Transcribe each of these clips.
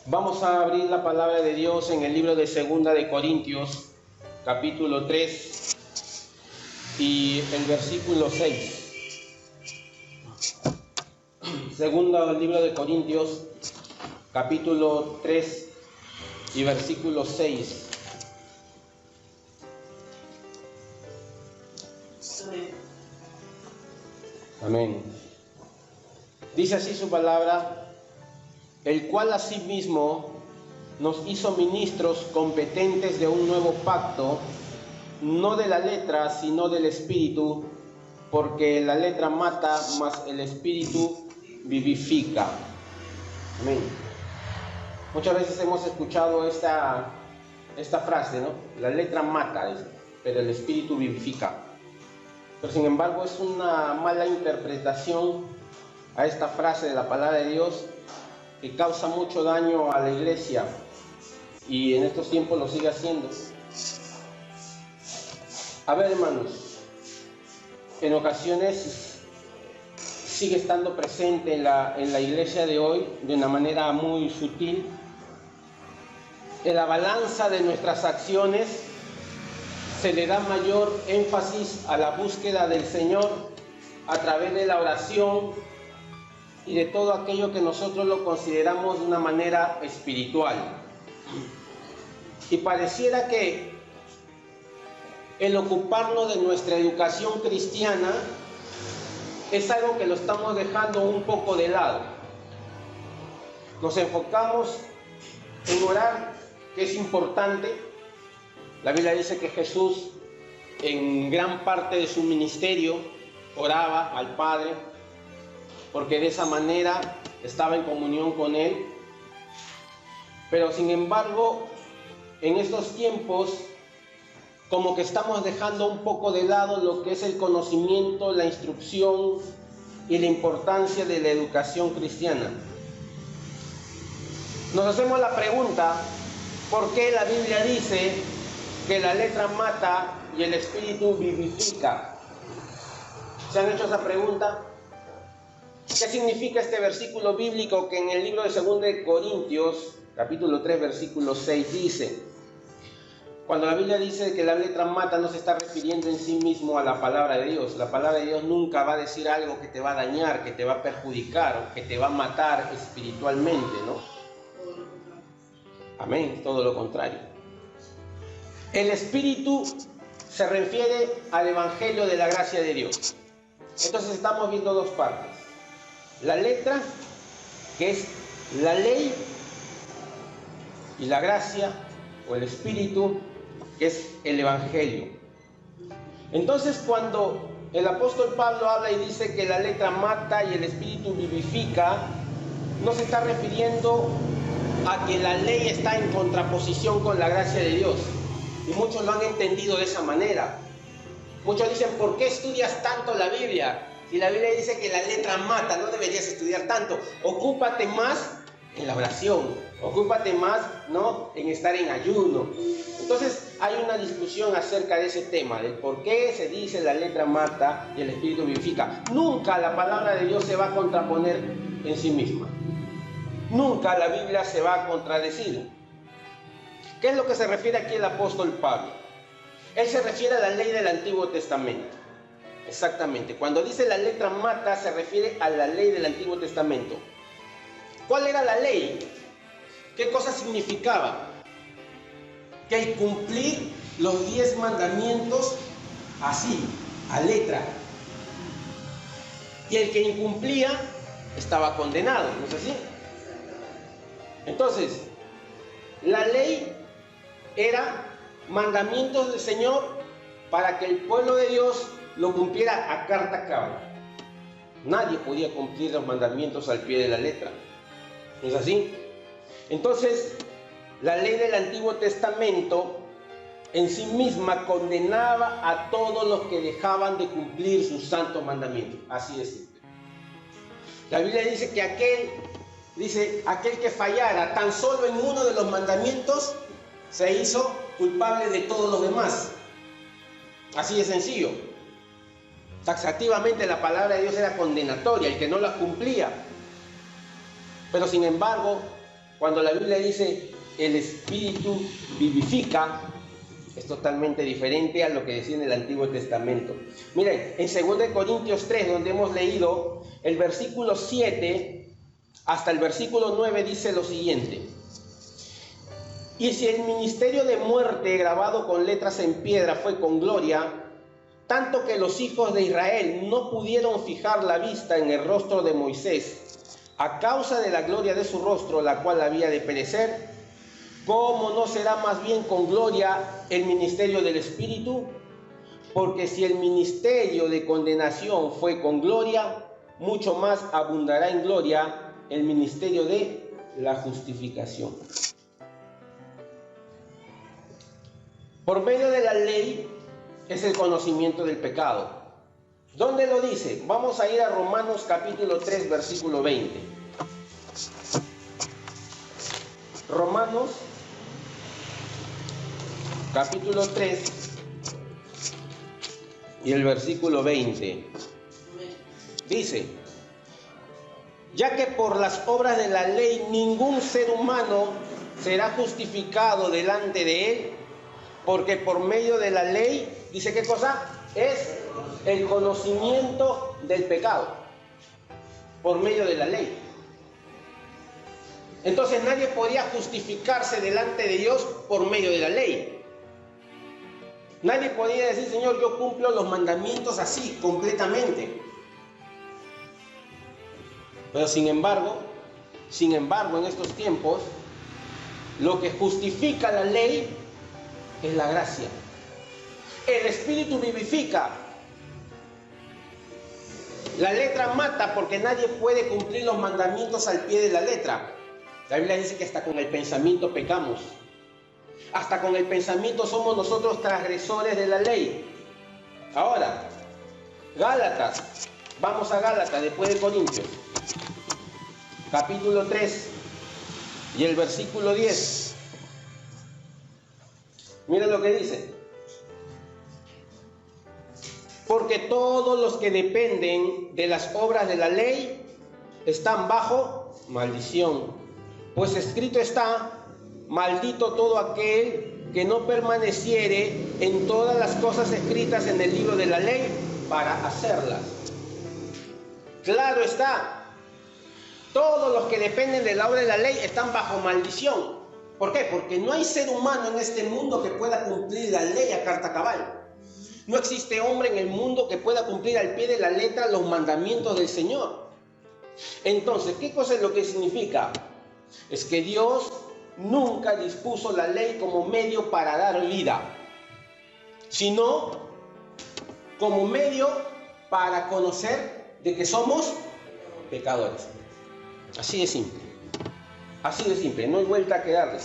Vamos a abrir la palabra de Dios en el libro de Segunda de Corintios, capítulo 3 y el versículo 6. Segundo libro de Corintios, capítulo 3 y versículo 6. Amén. Dice así su palabra: el cual asimismo nos hizo ministros competentes de un nuevo pacto, no de la letra, sino del Espíritu, porque la letra mata, mas el Espíritu vivifica. Amén. Muchas veces hemos escuchado esta frase, ¿no? La letra mata, pero el Espíritu vivifica. Pero sin embargo es una mala interpretación a esta frase de la palabra de Dios, que causa mucho daño a la iglesia y en estos tiempos lo sigue haciendo. A ver, hermanos, en ocasiones sigue estando presente en la iglesia de hoy de una manera muy sutil. En la balanza de nuestras acciones se le da mayor énfasis a la búsqueda del Señor a través de la oración y de todo aquello que nosotros lo consideramos de una manera espiritual. Y pareciera que el ocuparnos de nuestra educación cristiana es algo que lo estamos dejando un poco de lado. Nos enfocamos en orar, que es importante. La Biblia dice que Jesús en gran parte de su ministerio oraba al Padre, porque de esa manera estaba en comunión con Él. Pero sin embargo, en estos tiempos, como que estamos dejando un poco de lado lo que es el conocimiento, la instrucción y la importancia de la educación cristiana. Nos hacemos la pregunta: ¿por qué la Biblia dice que la letra mata y el Espíritu vivifica? ¿Se han hecho esa pregunta? ¿Qué significa este versículo bíblico que en el libro de 2 de Corintios, capítulo 3, versículo 6 dice? Cuando la Biblia dice que la letra mata, no se está refiriendo en sí mismo a la palabra de Dios. La palabra de Dios nunca va a decir algo que te va a dañar, que te va a perjudicar, que te va a matar espiritualmente, ¿no? Amén, todo lo contrario. El Espíritu se refiere al Evangelio de la gracia de Dios. Entonces estamos viendo dos partes. La letra, que es la ley, y la gracia o el Espíritu, que es el Evangelio. Entonces, cuando el apóstol Pablo habla y dice que la letra mata y el Espíritu vivifica, no se está refiriendo a que la ley está en contraposición con la gracia de Dios. Y muchos lo han entendido de esa manera. Muchos dicen: ¿por qué estudias tanto la Biblia? Si la Biblia dice que la letra mata, no deberías estudiar tanto. Ocúpate más en la oración, ocúpate más, ¿no?, en estar en ayuno. Entonces hay una discusión acerca de ese tema, del por qué se dice la letra mata y el Espíritu vivifica. Nunca la palabra de Dios se va a contraponer en sí misma. Nunca la Biblia se va a contradecir. ¿Qué es lo que se refiere aquí el apóstol Pablo? Él se refiere a la ley del Antiguo Testamento. Exactamente. Cuando dice la letra mata, se refiere a la ley del Antiguo Testamento. ¿Cuál era la ley? ¿Qué cosa significaba? Que el cumplir los 10 mandamientos así, a letra. Y el que incumplía estaba condenado, ¿no es así? Entonces, la ley era mandamientos del Señor para que el pueblo de Dios lo cumpliera a carta cabal. Nadie podía cumplir los mandamientos al pie de la letra. ¿No es así? Entonces, la ley del Antiguo Testamento en sí misma condenaba a todos los que dejaban de cumplir sus santos mandamientos. Así es simple. La Biblia dice que aquel que fallara tan solo en uno de los mandamientos se hizo culpable de todos los demás. Así de sencillo. Taxativamente la palabra de Dios era condenatoria, el que no la cumplía. Pero sin embargo, Cuando la Biblia dice el Espíritu vivifica, es totalmente diferente a lo que decía en el Antiguo Testamento. Miren, en 2 Corintios 3, donde hemos leído el versículo 7 hasta el versículo 9, dice lo siguiente: y si el ministerio de muerte grabado con letras en piedra fue con gloria, tanto que los hijos de Israel no pudieron fijar la vista en el rostro de Moisés a causa de la gloria de su rostro, la cual había de perecer, ¿cómo no será más bien con gloria el ministerio del Espíritu? Porque si el ministerio de condenación fue con gloria, mucho más abundará en gloria el ministerio de la justificación. Por medio de la ley es el conocimiento del pecado. ¿Dónde lo dice? Vamos a ir a Romanos capítulo 3, versículo 20. Romanos capítulo 3 y el versículo 20. Dice: ya que por las obras de la ley ningún ser humano será justificado delante de él, porque por medio de la ley, dice, ¿qué cosa? Es el conocimiento del pecado. Por medio de la ley. Entonces nadie podía justificarse delante de Dios por medio de la ley. Nadie podía decir, Señor, yo cumplo los mandamientos así, completamente. Pero sin embargo, en estos tiempos, lo que justifica la ley es la gracia. El Espíritu vivifica. La letra mata porque nadie puede cumplir los mandamientos al pie de la letra. La Biblia dice que hasta con el pensamiento pecamos. Hasta con el pensamiento somos nosotros transgresores de la ley. Ahora, Gálatas. Vamos a Gálatas después de Corintios. Capítulo 3 y el versículo 10. Miren lo que dice: porque todos los que dependen de las obras de la ley están bajo maldición, pues escrito está: maldito todo aquel que no permaneciere en todas las cosas escritas en el libro de la ley para hacerlas. Claro está, todos los que dependen de la obra de la ley están bajo maldición. ¿Por qué? Porque no hay ser humano en este mundo que pueda cumplir la ley a carta cabal. No existe hombre en el mundo que pueda cumplir al pie de la letra los mandamientos del Señor. Entonces, ¿qué cosa es lo que significa? Es que Dios nunca dispuso la ley como medio para dar vida, sino como medio para conocer de que somos pecadores. Así de simple. Así de simple, no hay vuelta que darle.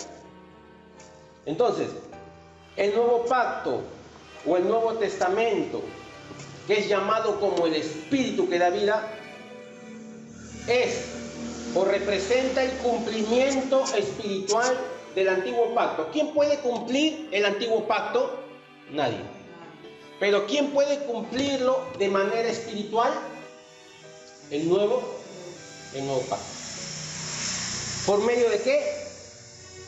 Entonces, el nuevo pacto o el Nuevo Testamento, que es llamado como el Espíritu que da vida, es o representa el cumplimiento espiritual del antiguo pacto. ¿Quién puede cumplir el antiguo pacto? Nadie. Pero ¿quién puede cumplirlo de manera espiritual? El nuevo pacto. ¿Por medio de qué?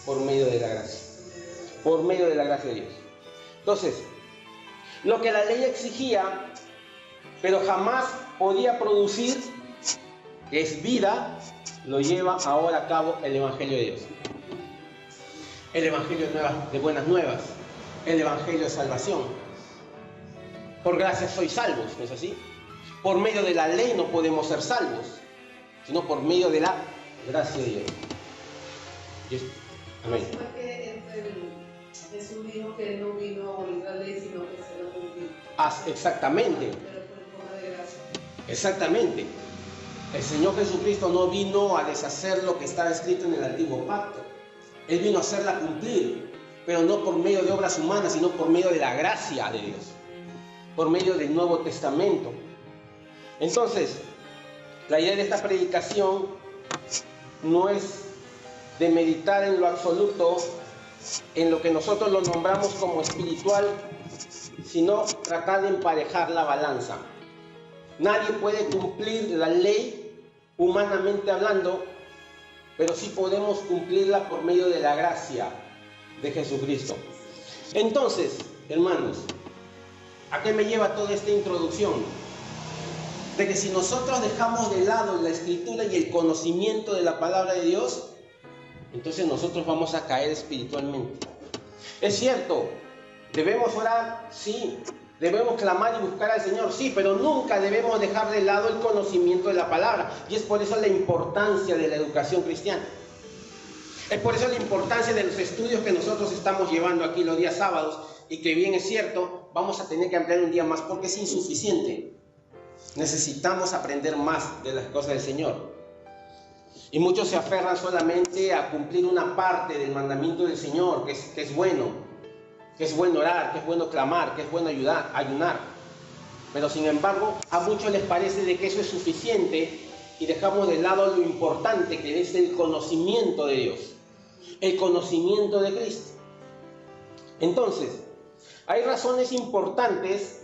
Por medio de la gracia. Por medio de la gracia de Dios. Entonces, lo que la ley exigía, pero jamás podía producir, que es vida, lo lleva ahora a cabo el Evangelio de Dios. El Evangelio de buenas nuevas. El Evangelio de salvación. Por gracia sois salvos, ¿no es así? Por medio de la ley no podemos ser salvos, sino por medio de la gracia de Dios. Amén. Jesús dijo que no vino a abolir la ley, sino que se la cumplió. Exactamente. Pero por forma de gracia. Exactamente. El Señor Jesucristo no vino a deshacer lo que estaba escrito en el antiguo pacto. Él vino a hacerla cumplir, pero no por medio de obras humanas, sino por medio de la gracia de Dios, por medio del Nuevo Testamento. Entonces, la idea de esta predicación no es de meditar en lo absoluto, en lo que nosotros lo nombramos como espiritual, sino tratar de emparejar la balanza. Nadie puede cumplir la ley, humanamente hablando, pero sí podemos cumplirla por medio de la gracia de Jesucristo. Entonces, hermanos, ¿a qué me lleva toda esta introducción? De que si nosotros dejamos de lado la escritura y el conocimiento de la palabra de Dios, entonces nosotros vamos a caer espiritualmente. Es cierto, debemos orar, sí, debemos clamar y buscar al Señor, sí, pero nunca debemos dejar de lado el conocimiento de la palabra. Y es por eso la importancia de la educación cristiana. Es por eso la importancia de los estudios que nosotros estamos llevando aquí los días sábados, y que bien es cierto, vamos a tener que ampliar un día más porque es insuficiente. Necesitamos aprender más de las cosas del Señor. Y muchos se aferran solamente a cumplir una parte del mandamiento del Señor, que es bueno orar, que es bueno clamar, que es bueno ayunar. Pero sin embargo, a muchos les parece de que eso es suficiente y dejamos de lado lo importante que es el conocimiento de Dios, el conocimiento de Cristo. Entonces, hay razones importantes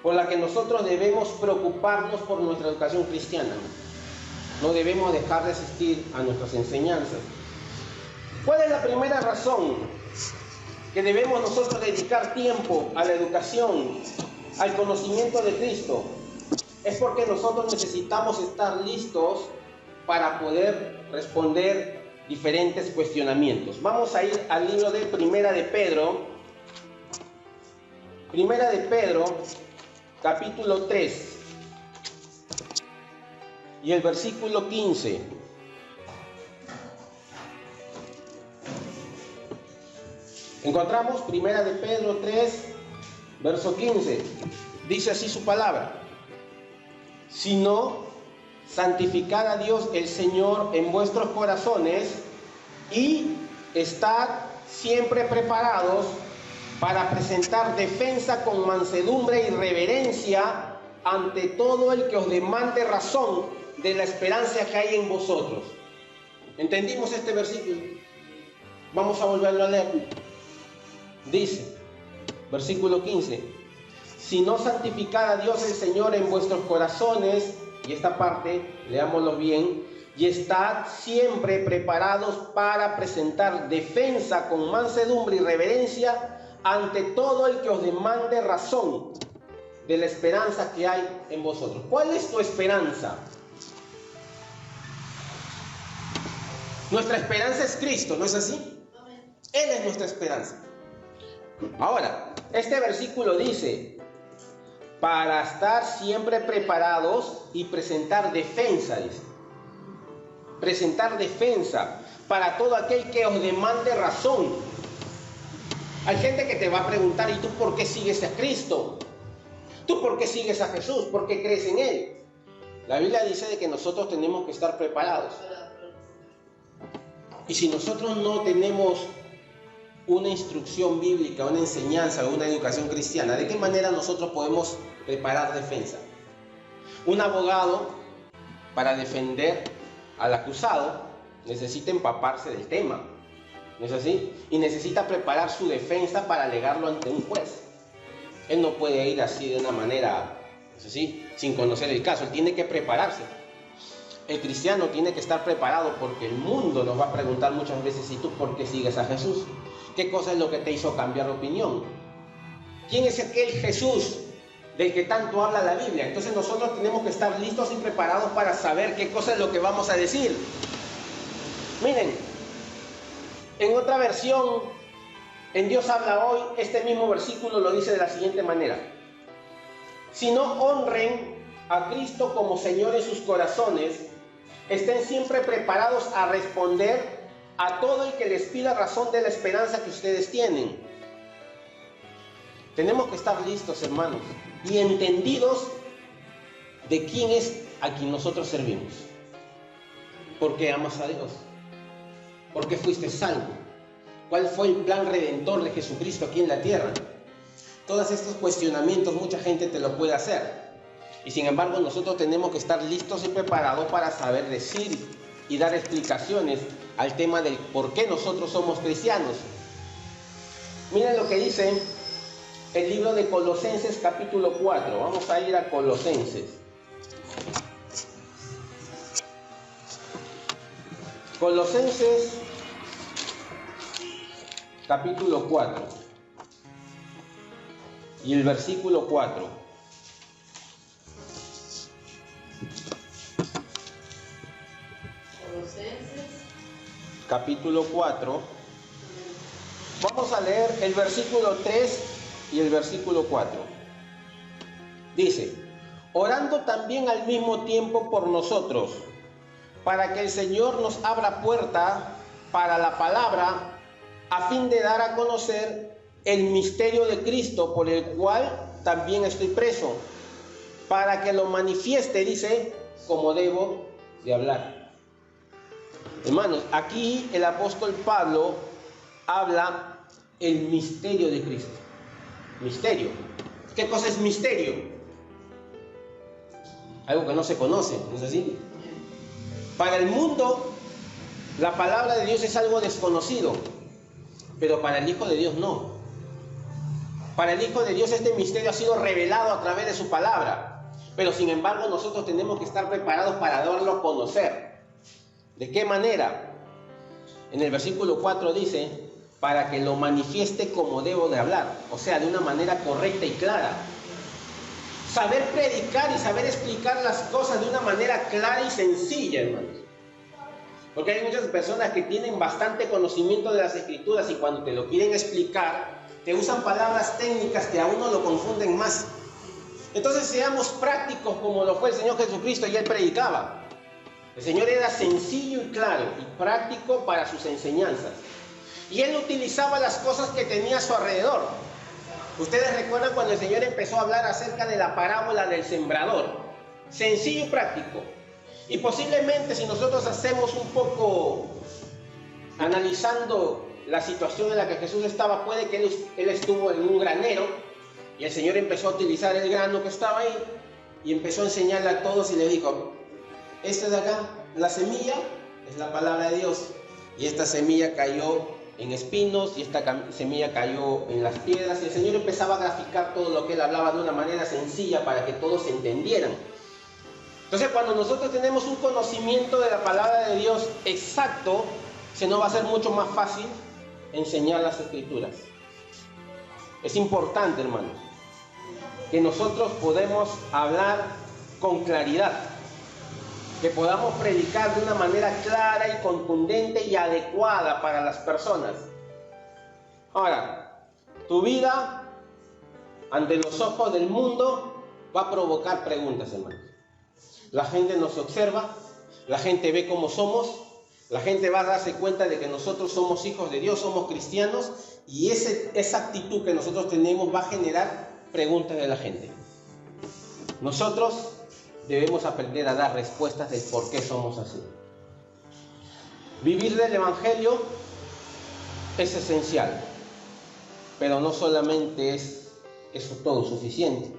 por las que nosotros debemos preocuparnos por nuestra educación cristiana. No debemos dejar de asistir a nuestras enseñanzas. ¿Cuál es la primera razón que debemos nosotros dedicar tiempo a la educación, al conocimiento de Cristo? Es porque nosotros necesitamos estar listos para poder responder diferentes cuestionamientos. Vamos a ir al libro de Primera de Pedro, capítulo 3, y el versículo 15. Encontramos Primera de Pedro 3, verso 15. Dice así su palabra: sino santificad a Dios el Señor en vuestros corazones y estad siempre preparados para presentar defensa con mansedumbre y reverencia ante todo el que os demande razón de la esperanza que hay en vosotros. ¿Entendimos este versículo? Vamos a volverlo a leer. Dice, versículo 15: si no santificad a Dios el Señor en vuestros corazones, y esta parte, leámoslo bien, y estad siempre preparados para presentar defensa con mansedumbre y reverencia ante todo el que os demande razón de la esperanza que hay en vosotros. ¿Cuál es tu esperanza? Nuestra esperanza es Cristo, ¿no es así? Él es nuestra esperanza. Ahora, este versículo dice, para estar siempre preparados y presentar defensa, dice. Presentar defensa para todo aquel que os demande razón. Hay gente que te va a preguntar, ¿y tú por qué sigues a Cristo? ¿Tú por qué sigues a Jesús? ¿Por qué crees en Él? La Biblia dice de que nosotros tenemos que estar preparados. Y si nosotros no tenemos una instrucción bíblica, una enseñanza, una educación cristiana, ¿de qué manera nosotros podemos preparar defensa? Un abogado, para defender al acusado, necesita empaparse del tema, ¿no es así? Y necesita preparar su defensa para alegarlo ante un juez. Él no puede ir así de una manera, ¿no es así?, sin conocer el caso. Él tiene que prepararse. El cristiano tiene que estar preparado porque el mundo nos va a preguntar muchas veces, ¿y tú por qué sigues a Jesús? ¿Qué cosa es lo que te hizo cambiar de opinión? ¿Quién es aquel Jesús del que tanto habla la Biblia? Entonces nosotros tenemos que estar listos y preparados para saber qué cosa es lo que vamos a decir. Miren, en otra versión, en Dios habla hoy, este mismo versículo lo dice de la siguiente manera: si no honren a Cristo como Señor en sus corazones, estén siempre preparados a responder a todo el que les pida razón de la esperanza que ustedes tienen. Tenemos que estar listos, hermanos, y entendidos de quién es a quien nosotros servimos. ¿Por qué amas a Dios? ¿Por qué fuiste salvo? ¿Cuál fue el plan redentor de Jesucristo aquí en la tierra? Todos estos cuestionamientos mucha gente te lo puede hacer. Y sin embargo nosotros tenemos que estar listos y preparados para saber decir y dar explicaciones al tema del por qué nosotros somos cristianos. Miren lo que dice el libro de Colosenses capítulo 4. Vamos a ir a Colosenses. Colosenses capítulo 4 y el versículo 4. Colosenses. Capítulo 4. Vamos a leer el versículo 3 y el versículo 4. Dice: orando también al mismo tiempo por nosotros, para que el Señor nos abra puerta para la palabra, a fin de dar a conocer el misterio de Cristo, por el cual también estoy preso, para que lo manifieste, dice, como debo de hablar. Hermanos, aquí el apóstol Pablo habla el misterio de Cristo. Misterio. ¿Qué cosa es misterio? Algo que no se conoce, ¿no es así? Para el mundo, la palabra de Dios es algo desconocido, pero para el Hijo de Dios no. Para el Hijo de Dios este misterio ha sido revelado a través de su palabra, pero sin embargo nosotros tenemos que estar preparados para darlo a conocer. ¿De qué manera? En el versículo 4 dice: para que lo manifieste como debo de hablar, o sea, de una manera correcta y clara. Saber predicar y saber explicar las cosas de una manera clara y sencilla, hermanos. Porque hay muchas personas que tienen bastante conocimiento de las Escrituras y cuando te lo quieren explicar, te usan palabras técnicas que a uno lo confunden más. Entonces seamos prácticos como lo fue el Señor Jesucristo, y Él predicaba. El Señor era sencillo y claro y práctico para sus enseñanzas. Y Él utilizaba las cosas que tenía a su alrededor. Ustedes recuerdan cuando el Señor empezó a hablar acerca de la parábola del sembrador. Sencillo y práctico. Y posiblemente si nosotros hacemos un poco analizando la situación en la que Jesús estaba, puede que él estuvo en un granero y el Señor empezó a utilizar el grano que estaba ahí y empezó a enseñarle a todos y le dijo: esta de acá, la semilla, es la palabra de Dios, y esta semilla cayó en espinos y esta semilla cayó en las piedras, y el Señor empezaba a graficar todo lo que Él hablaba de una manera sencilla para que todos entendieran. Entonces, cuando nosotros tenemos un conocimiento de la palabra de Dios exacto, se nos va a hacer mucho más fácil enseñar las Escrituras. Es importante, hermanos, que nosotros podemos hablar con claridad, que podamos predicar de una manera clara y contundente y adecuada para las personas. Ahora, tu vida ante los ojos del mundo va a provocar preguntas, hermanos. La gente nos observa, la gente ve cómo somos, la gente va a darse cuenta de que nosotros somos hijos de Dios, somos cristianos, y esa actitud que nosotros tenemos va a generar preguntas de la gente. Nosotros debemos aprender a dar respuestas del por qué somos así. Vivir del Evangelio es esencial, pero no solamente es eso todo suficiente.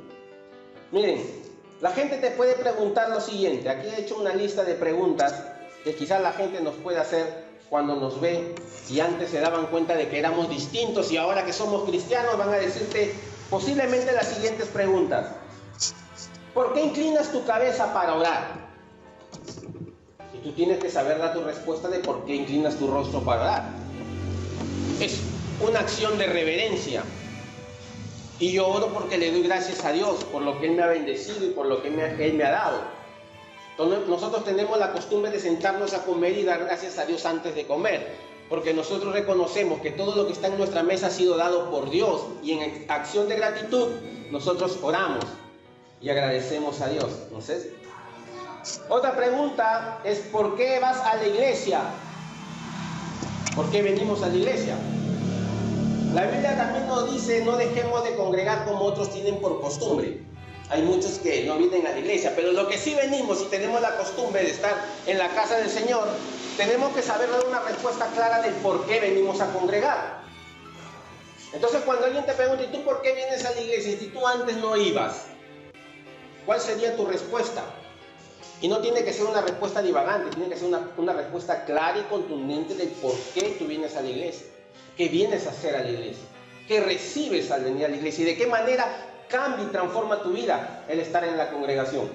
Miren, la gente te puede preguntar lo siguiente. Aquí he hecho una lista de preguntas que quizás la gente nos puede hacer cuando nos ve y antes se daban cuenta de que éramos distintos y ahora que somos cristianos van a decirte posiblemente las siguientes preguntas. ¿Por qué inclinas tu cabeza para orar? Y tú tienes que saber dar tu respuesta de por qué inclinas tu rostro para orar. Es una acción de reverencia. Y yo oro porque le doy gracias a Dios por lo que Él me ha bendecido y por lo que Él me ha dado. Entonces, nosotros tenemos la costumbre de sentarnos a comer y dar gracias a Dios antes de comer, porque nosotros reconocemos que todo lo que está en nuestra mesa ha sido dado por Dios, y en acción de gratitud nosotros oramos y agradecemos a Dios. Entonces, otra pregunta es: ¿por qué vas a la iglesia? ¿Por qué venimos a la iglesia? La Biblia también nos dice: no dejemos de congregar como otros tienen por costumbre. Hay muchos que no vienen a la iglesia, pero lo que sí venimos y tenemos la costumbre de estar en la casa del Señor, tenemos que saber dar una respuesta clara del por qué venimos a congregar. Entonces, cuando alguien te pregunta: ¿y tú por qué vienes a la iglesia si tú antes no ibas? ¿Cuál sería tu respuesta? Y no tiene que ser una respuesta divagante, tiene que ser una respuesta clara y contundente del por qué tú vienes a la iglesia. ¿Qué vienes a hacer a la iglesia? ¿Qué recibes al venir a la iglesia? ¿Y de qué manera cambia y transforma tu vida el estar en la congregación?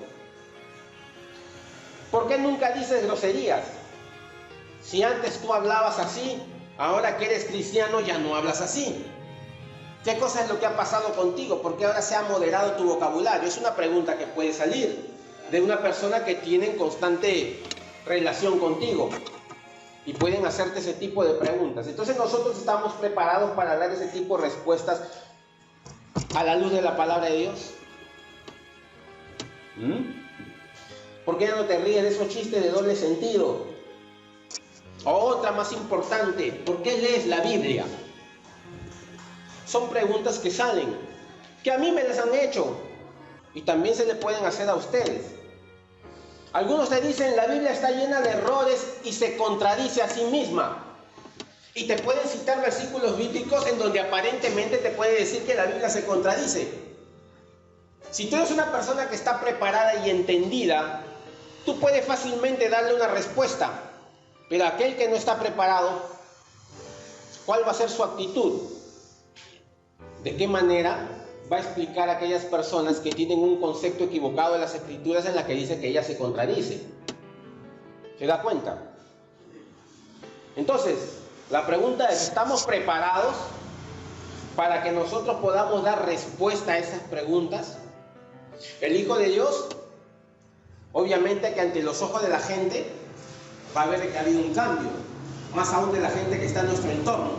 ¿Por qué nunca dices groserías? Si antes tú hablabas así, ahora que eres cristiano ya no hablas así. ¿Qué cosa es lo que ha pasado contigo? ¿Por qué ahora se ha moderado tu vocabulario? Es una pregunta que puede salir de una persona que tiene constante relación contigo. Y pueden hacerte ese tipo de preguntas. Entonces nosotros estamos preparados para dar ese tipo de respuestas a la luz de la palabra de Dios. ¿Por qué no te ríes de esos chistes de doble sentido? O otra más importante, ¿por qué lees la Biblia? Son preguntas que salen, que a mí me las han hecho y también se le pueden hacer a ustedes. Algunos te dicen, la Biblia está llena de errores y se contradice a sí misma. Y te pueden citar versículos bíblicos en donde aparentemente te puede decir que la Biblia se contradice. Si tú eres una persona que está preparada y entendida, tú puedes fácilmente darle una respuesta. Pero aquel que no está preparado, ¿cuál va a ser su actitud? ¿De qué manera va a explicar a aquellas personas que tienen un concepto equivocado de las Escrituras en la que dice que ella se contradice? ¿Se da cuenta? Entonces, la pregunta es, ¿estamos preparados para que nosotros podamos dar respuesta a esas preguntas? El Hijo de Dios, obviamente que ante los ojos de la gente, va a ver que ha habido un cambio, más aún de la gente que está en nuestro entorno.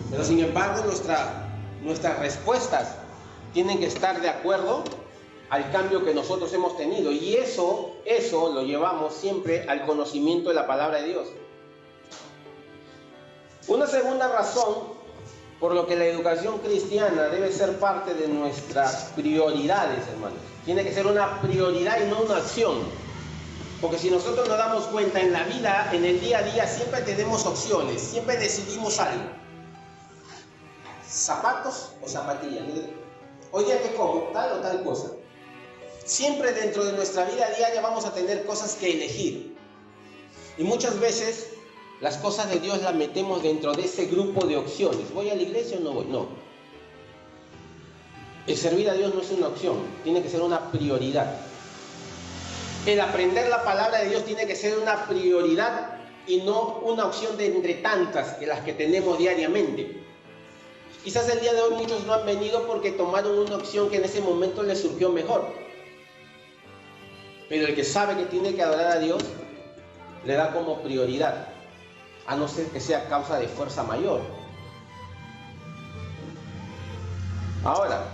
Pero sin embargo, nuestras respuestas tienen que estar de acuerdo al cambio que nosotros hemos tenido. Y eso lo llevamos siempre al conocimiento de la palabra de Dios. Una segunda razón por lo que la educación cristiana debe ser parte de nuestras prioridades, hermanos. Tiene que ser una prioridad y no una acción. Porque si nosotros nos damos cuenta en la vida, en el día a día, siempre tenemos opciones, siempre decidimos algo. ¿Zapatos o zapatillas? Hoy día que como, tal o tal cosa. Siempre dentro de nuestra vida diaria vamos a tener cosas que elegir. Y muchas veces las cosas de Dios las metemos dentro de ese grupo de opciones. ¿Voy a la iglesia o no voy? No. El servir a Dios no es una opción, tiene que ser una prioridad. El aprender la palabra de Dios tiene que ser una prioridad y no una opción de entre tantas de las que tenemos diariamente. Quizás el día de hoy muchos no han venido porque tomaron una opción que en ese momento les surgió mejor. Pero el que sabe que tiene que adorar a Dios, le da como prioridad, a no ser que sea causa de fuerza mayor. Ahora,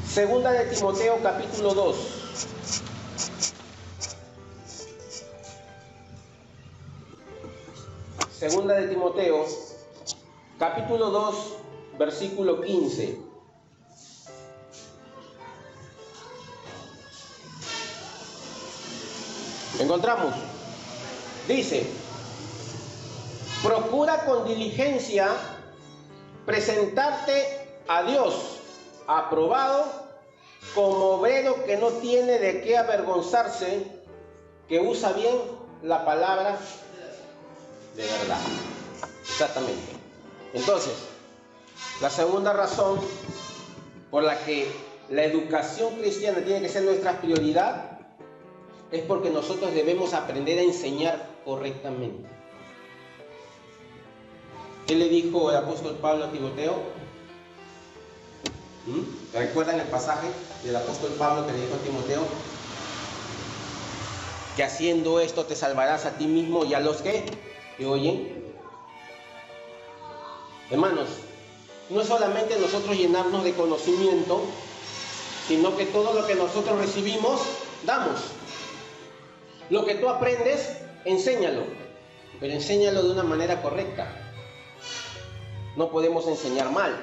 segunda de Timoteo capítulo 2. Segunda de Timoteo capítulo 2, versículo 15. Encontramos, dice, procura con diligencia presentarte a Dios aprobado como obrero que no tiene de qué avergonzarse, que usa bien la palabra de verdad. Exactamente. Entonces, la segunda razón por la que la educación cristiana tiene que ser nuestra prioridad es porque nosotros debemos aprender a enseñar correctamente. ¿Qué le dijo el apóstol Pablo a Timoteo? ¿Recuerdan el pasaje del apóstol Pablo que le dijo a Timoteo? Que haciendo esto te salvarás a ti mismo y a los que te oyen. Hermanos, no es solamente nosotros llenarnos de conocimiento, sino que todo lo que nosotros recibimos, damos. Lo que tú aprendes, enséñalo, pero enséñalo de una manera correcta. No podemos enseñar mal,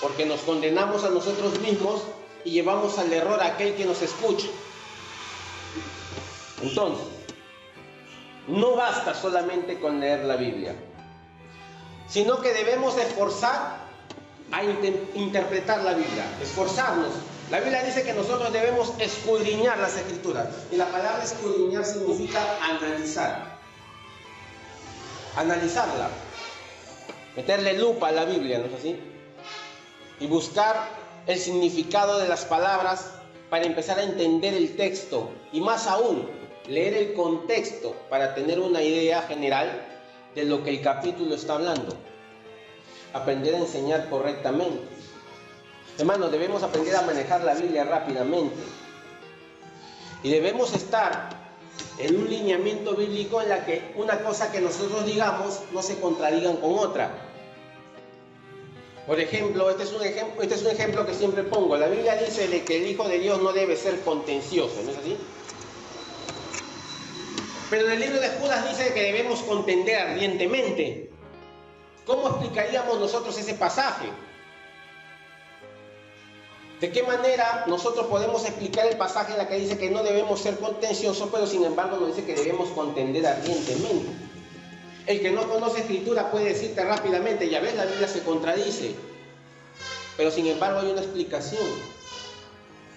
porque nos condenamos a nosotros mismos y llevamos al error a aquel que nos escucha. Entonces, no basta solamente con leer la Biblia, sino que debemos esforzar a interpretar la Biblia, esforzarnos. La Biblia dice que nosotros debemos escudriñar las Escrituras, y la palabra escudriñar significa analizar, analizarla, meterle lupa a la Biblia, ¿no es así? Y buscar el significado de las palabras para empezar a entender el texto, y más aún, leer el contexto para tener una idea general de lo que el capítulo está hablando. Aprender a enseñar correctamente. Hermanos, debemos aprender a manejar la Biblia rápidamente. Y debemos estar en un lineamiento bíblico en la que una cosa que nosotros digamos no se contradigan con otra. Por ejemplo, este es un ejemplo que siempre pongo. La Biblia dice de que el Hijo de Dios no debe ser contencioso, ¿no es así? Pero en el libro de Judas dice que debemos contender ardientemente. ¿Cómo explicaríamos nosotros ese pasaje? ¿De qué manera nosotros podemos explicar el pasaje en la que dice que no debemos ser contenciosos, pero sin embargo nos dice que debemos contender ardientemente? El que no conoce escritura puede decirte rápidamente, ya ves, la Biblia se contradice. Pero sin embargo hay una explicación.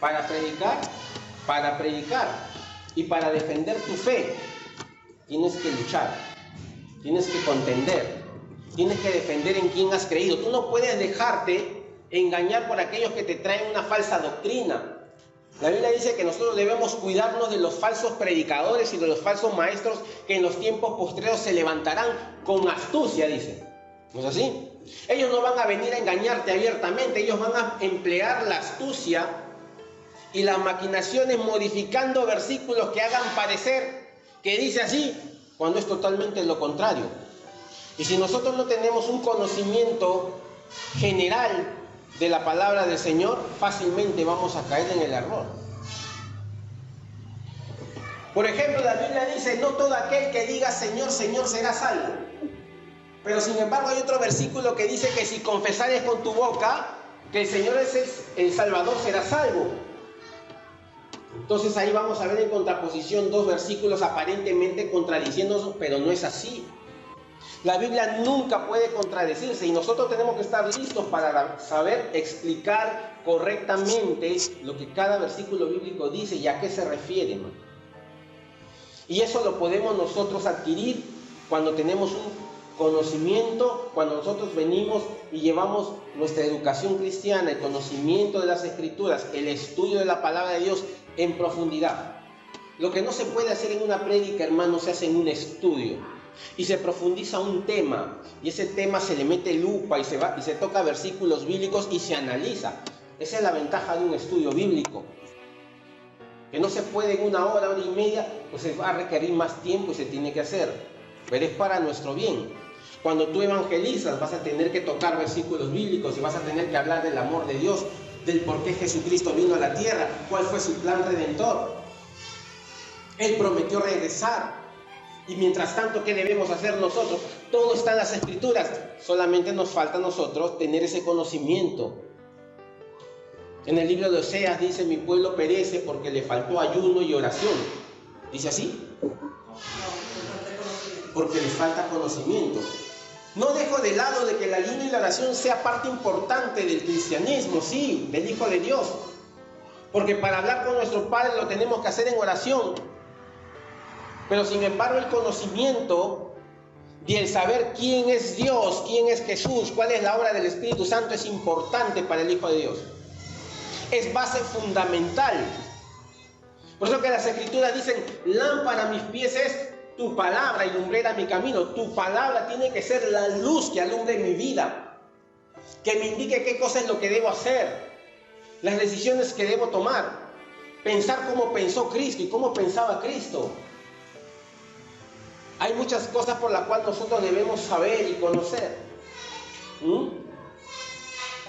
Para predicar y para defender tu fe, tienes que luchar, tienes que contender, tienes que defender en quién has creído. Tú no puedes dejarte engañar por aquellos que te traen una falsa doctrina. La Biblia dice que nosotros debemos cuidarnos de los falsos predicadores y de los falsos maestros que en los tiempos postreros se levantarán con astucia, dice. ¿No es así? Ellos no van a venir a engañarte abiertamente, ellos van a emplear la astucia y las maquinaciones modificando versículos que hagan parecer que dice así, cuando es totalmente lo contrario. Y si nosotros no tenemos un conocimiento general de la palabra del Señor, fácilmente vamos a caer en el error. Por ejemplo, la Biblia dice, no todo aquel que diga Señor, Señor será salvo. Pero sin embargo hay otro versículo que dice que si confesares con tu boca que el Señor es el Salvador, serás salvo. Entonces ahí vamos a ver en contraposición dos versículos aparentemente contradiciéndose, pero no es así. La Biblia nunca puede contradecirse y nosotros tenemos que estar listos para saber explicar correctamente lo que cada versículo bíblico dice y a qué se refiere, ¿no? Y eso lo podemos nosotros adquirir cuando tenemos un conocimiento, cuando nosotros venimos y llevamos nuestra educación cristiana, el conocimiento de las Escrituras, el estudio de la palabra de Dios en profundidad. Lo que no se puede hacer en una prédica, hermano, se hace en un estudio. Y se profundiza un tema, y ese tema se le mete lupa y se toca versículos bíblicos y se analiza. Esa es la ventaja de un estudio bíblico. Que no se puede en una hora, hora y media, pues se va a requerir más tiempo y se tiene que hacer. Pero es para nuestro bien. Cuando tú evangelizas vas a tener que tocar versículos bíblicos y vas a tener que hablar del amor de Dios, del por qué Jesucristo vino a la tierra, cuál fue su plan redentor. Él prometió regresar. Y mientras tanto, ¿qué debemos hacer nosotros? Todo está en las Escrituras. Solamente nos falta a nosotros tener ese conocimiento. En el libro de Oseas dice, mi pueblo perece porque le faltó ayuno y oración. ¿Dice así? Porque le falta conocimiento. No dejo de lado de que el ayuno y la oración sea parte importante del cristianismo, sí, del Hijo de Dios. Porque para hablar con nuestro Padre lo tenemos que hacer en oración. Pero sin embargo el conocimiento y el saber quién es Dios, quién es Jesús, cuál es la obra del Espíritu Santo es importante para el Hijo de Dios. Es base fundamental. Por eso que las Escrituras dicen, lámpara a mis pies es tu palabra y lumbrera mi camino. Tu palabra tiene que ser la luz que alumbre mi vida, que me indique qué cosa es lo que debo hacer, las decisiones que debo tomar, pensar cómo pensó Cristo y cómo pensaba Cristo. Hay muchas cosas por las cuales nosotros debemos saber y conocer.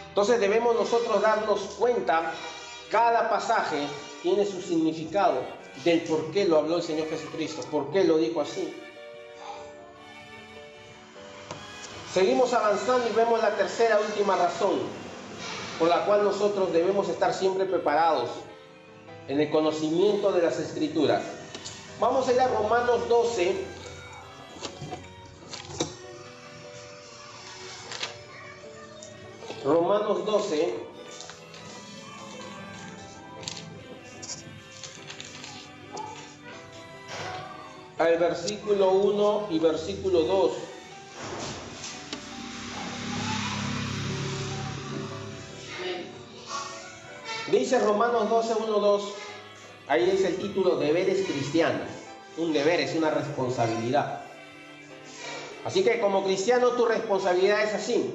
Entonces debemos nosotros darnos cuenta, cada pasaje tiene su significado del por qué lo habló el Señor Jesucristo, por qué lo dijo así. Seguimos avanzando y vemos la tercera última razón por la cual nosotros debemos estar siempre preparados en el conocimiento de las Escrituras. Vamos a ir a Romanos 12. Romanos 12, al versículo 1 y versículo 2. Dice Romanos 12, 1, 2, ahí es el título, deberes cristianos. un deber, es una responsabilidad. Así que como cristiano tu responsabilidad es así.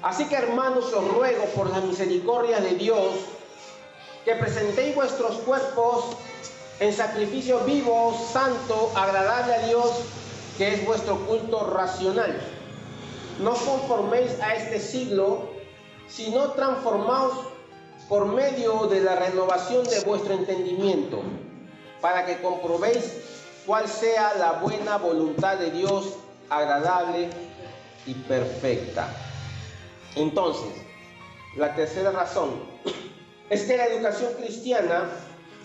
Así que hermanos, os ruego por la misericordia de Dios que presentéis vuestros cuerpos en sacrificio vivo, santo, agradable a Dios, que es vuestro culto racional. No os conforméis a este siglo, sino transformaos por medio de la renovación de vuestro entendimiento, para que comprobéis cuál sea la buena voluntad de Dios, agradable y perfecta. Entonces, la tercera razón es que la educación cristiana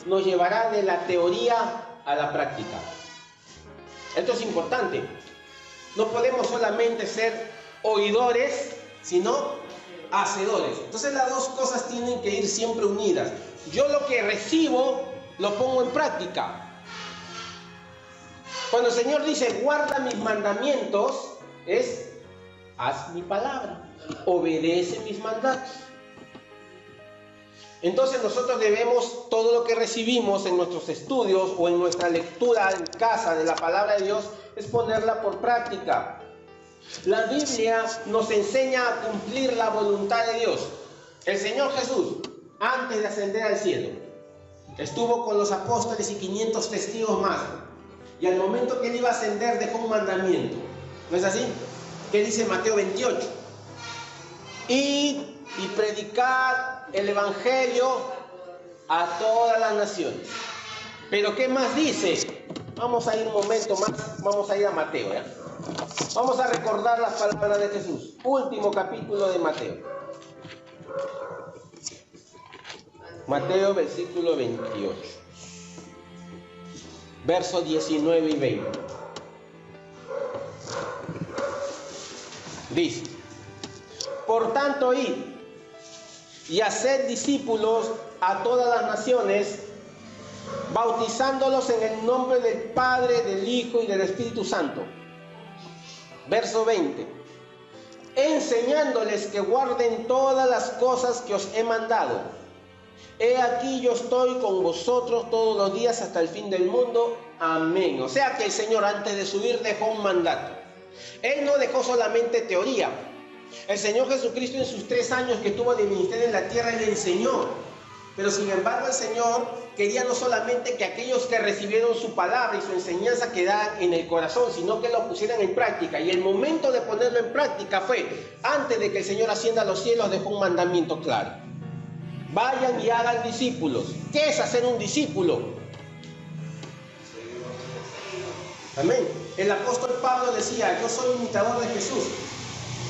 nos llevará de la teoría a la práctica. Esto es importante. No podemos solamente ser oidores, sino hacedores. Entonces las dos cosas tienen que ir siempre unidas. Yo lo que recibo lo pongo en práctica. Cuando el Señor dice guarda mis mandamientos, es haz mi palabra, obedece mis mandatos. Entonces nosotros debemos, todo lo que recibimos en nuestros estudios o en nuestra lectura en casa de la palabra de Dios, es ponerla por práctica. La Biblia nos enseña a cumplir la voluntad de Dios. El Señor Jesús, antes de ascender al cielo, estuvo con los apóstoles y 500 testigos más. Y al momento que él iba a ascender dejó un mandamiento. ¿No es así? ¿Qué dice Mateo 28? Id y predicad el Evangelio a todas las naciones. Pero ¿qué más dice? Vamos a ir un momento más, vamos a ir a Mateo, ¿ya? Vamos a recordar las palabras de Jesús. Último capítulo de Mateo. Mateo, versículo 28. Versos 19 y 20. Dice: por tanto, id y haced discípulos a todas las naciones, bautizándolos en el nombre del Padre, del Hijo y del Espíritu Santo. Verso 20. Enseñándoles que guarden todas las cosas que os he mandado. He aquí yo estoy con vosotros todos los días hasta el fin del mundo. Amén. O sea que el Señor antes de subir dejó un mandato. Él no dejó solamente teoría. El Señor Jesucristo en sus 3 años que tuvo de ministerio en la tierra, Él enseñó. Pero sin embargo el Señor quería no solamente que aquellos que recibieron su palabra y su enseñanza quedaran en el corazón, sino que lo pusieran en práctica. Y el momento de ponerlo en práctica fue, antes de que el Señor ascienda a los cielos, dejó un mandamiento claro. Vayan y hagan discípulos. ¿Qué es hacer un discípulo? Amén. El apóstol Pablo decía, yo soy imitador de Jesús.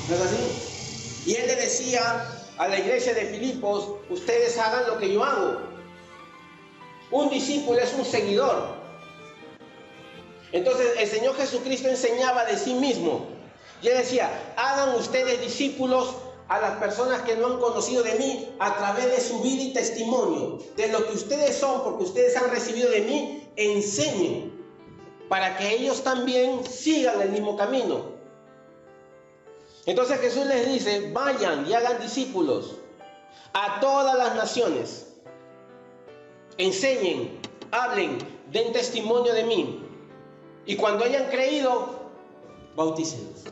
¿No es así? Y él le decía a la iglesia de Filipos, ustedes hagan lo que yo hago. Un discípulo es un seguidor. Entonces el Señor Jesucristo enseñaba de sí mismo. Y él decía, hagan ustedes discípulos a las personas que no han conocido de mí a través de su vida y testimonio. De lo que ustedes son, porque ustedes han recibido de mí, enseñen. Para que ellos también sigan el mismo camino. Entonces Jesús les dice, vayan y hagan discípulos a todas las naciones. Enseñen, hablen, den testimonio de mí. Y cuando hayan creído, bautícenlos.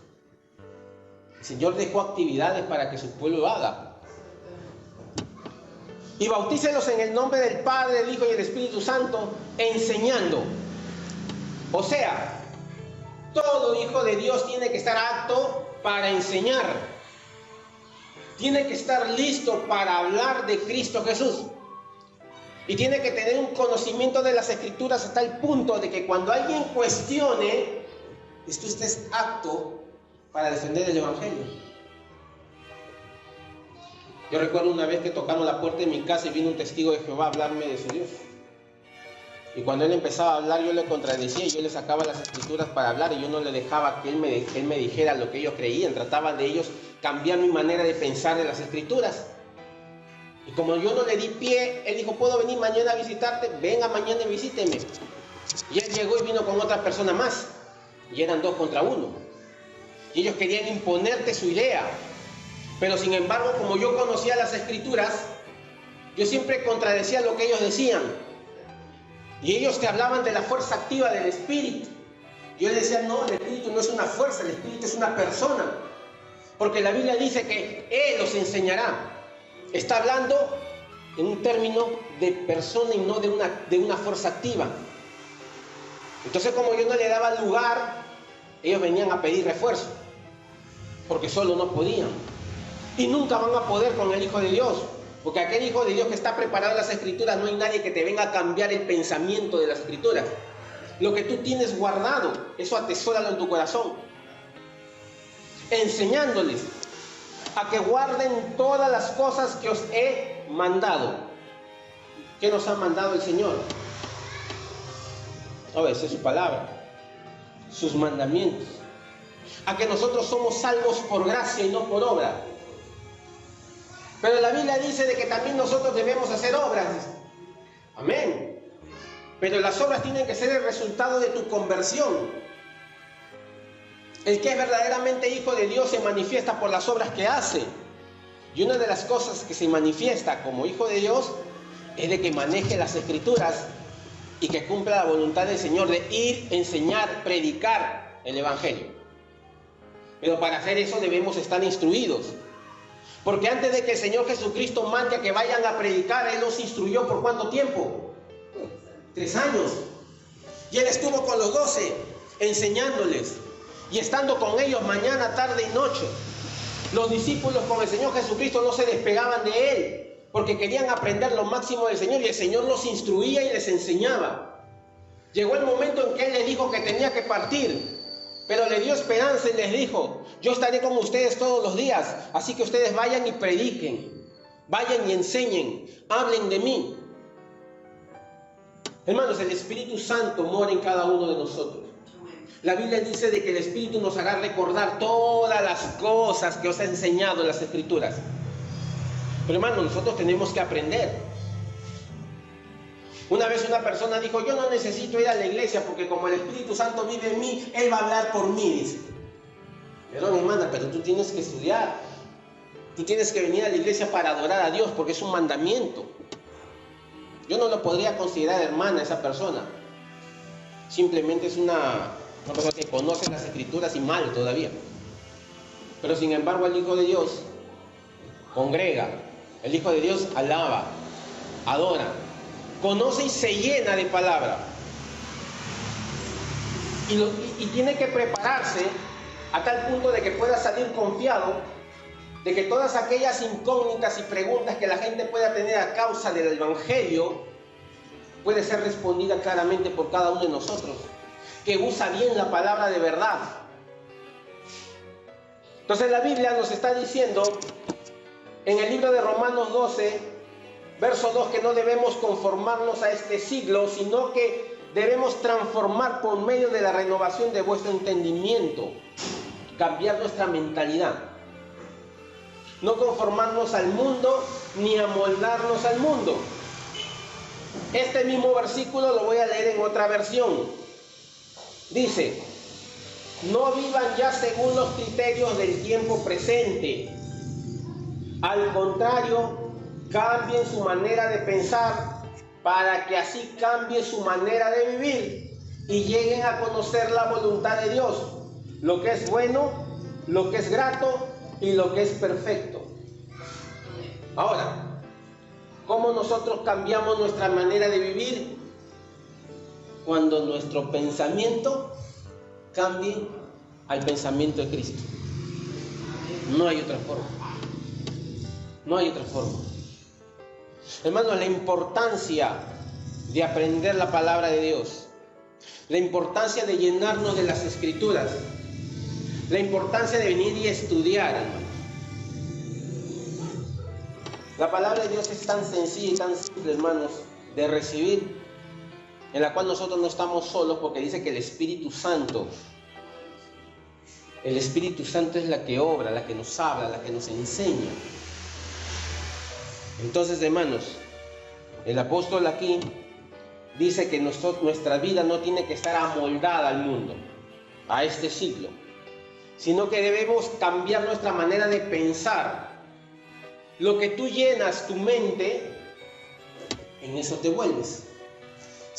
El Señor dejó actividades para que su pueblo haga. Y bautícenlos en el nombre del Padre, del Hijo y del Espíritu Santo, enseñando. O sea, todo hijo de Dios tiene que estar apto para enseñar. Tiene que estar listo para hablar de Cristo Jesús. Y tiene que tener un conocimiento de las Escrituras hasta el punto de que cuando alguien cuestione, tú estés apto para defender el Evangelio. Yo recuerdo una vez que tocaron la puerta de mi casa y vino un testigo de Jehová a hablarme de su Dios. Y cuando él empezaba a hablar, yo le contradecía y yo le sacaba las Escrituras para hablar y yo no le dejaba que él me dijera lo que ellos creían. Trataba de ellos cambiar mi manera de pensar de las Escrituras. Y como yo no le di pie, él dijo, ¿puedo venir mañana a visitarte? Venga mañana y visíteme. Y él llegó y vino con otra persona más. Y eran 2 contra 1. Y ellos querían imponerte su idea. Pero sin embargo, como yo conocía las Escrituras, yo siempre contradecía lo que ellos decían. Y ellos te hablaban de la fuerza activa del Espíritu. Yo les decía, no, el Espíritu no es una fuerza, el Espíritu es una persona. Porque la Biblia dice que Él los enseñará. Está hablando en un término de persona y no de una fuerza activa. Entonces, como yo no le daba lugar, ellos venían a pedir refuerzo. Porque solo no podían. Y nunca van a poder con el Hijo de Dios. Porque aquel Hijo de Dios que está preparado en las Escrituras, no hay nadie que te venga a cambiar el pensamiento de las Escrituras. Lo que tú tienes guardado, eso atesóralo en tu corazón. Enseñándoles a que guarden todas las cosas que os he mandado. ¿Qué nos ha mandado el Señor? A veces es su palabra, sus mandamientos. A que nosotros somos salvos por gracia y no por obra. Pero la Biblia dice de que también nosotros debemos hacer obras. Amén. Pero las obras tienen que ser el resultado de tu conversión. El que es verdaderamente hijo de Dios se manifiesta por las obras que hace. Y una de las cosas que se manifiesta como hijo de Dios es de que maneje las Escrituras y que cumpla la voluntad del Señor de ir, enseñar, predicar el Evangelio. Pero para hacer eso debemos estar instruidos. Porque antes de que el Señor Jesucristo mande a que vayan a predicar, Él los instruyó ¿por cuánto tiempo? 3 años. Y Él estuvo con los 12 enseñándoles y estando con ellos mañana, tarde y noche. Los discípulos con el Señor Jesucristo no se despegaban de Él porque querían aprender lo máximo del Señor y el Señor los instruía y les enseñaba. Llegó el momento en que Él les dijo que tenía que partir, pero le dio esperanza y les dijo: yo estaré con ustedes todos los días, así que ustedes vayan y prediquen, vayan y enseñen, hablen de mí. Hermanos, el Espíritu Santo mora en cada uno de nosotros. La Biblia dice de que el Espíritu nos hará recordar todas las cosas que os ha enseñado en las Escrituras. Pero hermanos, nosotros tenemos que aprender. Una vez una persona dijo: yo no necesito ir a la iglesia porque como el Espíritu Santo vive en mí, Él va a hablar por mí, dice. Perdón, hermana, pero tú tienes que estudiar. Tú tienes que venir a la iglesia para adorar a Dios porque es un mandamiento. Yo no lo podría considerar hermana esa persona. Simplemente es una persona que conoce las Escrituras y mal todavía. Pero sin embargo el Hijo de Dios congrega. El Hijo de Dios alaba, adora, conoce y se llena de palabra. Y tiene que prepararse a tal punto de que pueda salir confiado de que todas aquellas incógnitas y preguntas que la gente pueda tener a causa del Evangelio puede ser respondida claramente por cada uno de nosotros, que usa bien la palabra de verdad. Entonces la Biblia nos está diciendo en el libro de Romanos 12, verso 2, que no debemos conformarnos a este siglo, sino que debemos transformar por medio de la renovación de vuestro entendimiento, cambiar nuestra mentalidad. No conformarnos al mundo ni amoldarnos al mundo. Este mismo versículo lo voy a leer en otra versión. Dice: no vivan ya según los criterios del tiempo presente. Al contrario, cambien su manera de pensar para que así cambie su manera de vivir y lleguen a conocer la voluntad de Dios, lo que es bueno, lo que es grato y lo que es perfecto. Ahora, ¿cómo nosotros cambiamos nuestra manera de vivir? Cuando nuestro pensamiento cambie al pensamiento de Cristo. No hay otra forma. No hay otra forma. Hermanos, la importancia de aprender la palabra de Dios, la importancia de llenarnos de las Escrituras, la importancia de venir y estudiar, hermanos. La palabra de Dios es tan sencilla y tan simple, hermanos, de recibir, en la cual nosotros no estamos solos, porque dice que el Espíritu Santo es la que obra, la que nos habla, la que nos enseña. Entonces, hermanos, el apóstol aquí dice que nuestra vida no tiene que estar amoldada al mundo, a este siglo, sino que debemos cambiar nuestra manera de pensar. Lo que tú llenas tu mente, en eso te vuelves.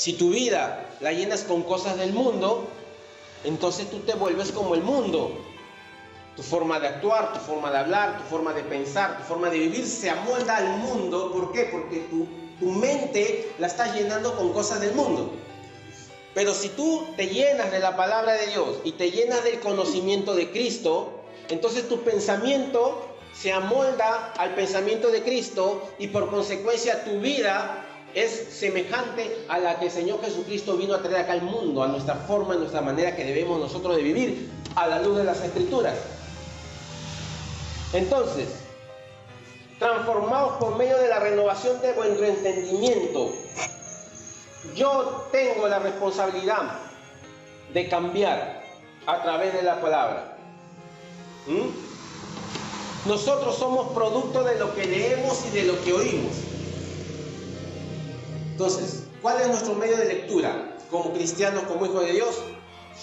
Si tu vida la llenas con cosas del mundo, entonces tú te vuelves como el mundo. Tu forma de actuar, tu forma de hablar, tu forma de pensar, tu forma de vivir se amolda al mundo. ¿Por qué? Porque tu mente la estás llenando con cosas del mundo. Pero si tú te llenas de la palabra de Dios y te llenas del conocimiento de Cristo, entonces tu pensamiento se amolda al pensamiento de Cristo y por consecuencia tu vida es semejante a la que el Señor Jesucristo vino a traer acá al mundo, a nuestra forma, a nuestra manera que debemos nosotros de vivir, a la luz de las Escrituras. Entonces, transformados por medio de la renovación de vuestro entendimiento. Yo tengo la responsabilidad de cambiar a través de la palabra. Nosotros somos producto de lo que leemos y de lo que oímos. Entonces, ¿cuál es nuestro medio de lectura como cristianos, como hijos de Dios?